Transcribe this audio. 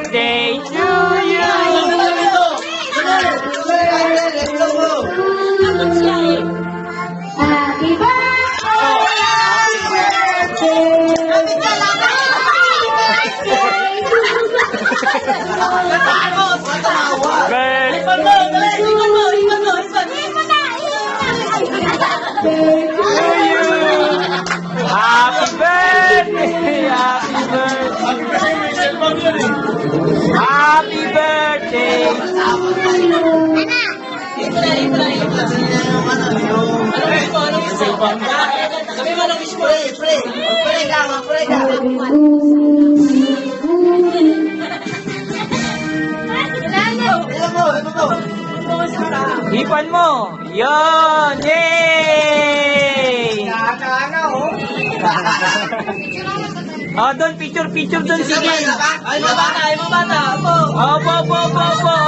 birthday to you! Happy Happy birthday! Happy birthday! Ipan mo! Yun! Yay! Oh, doon, picture doon, sige. Ay, mga bata, ay, mga bata. Opo. Opo.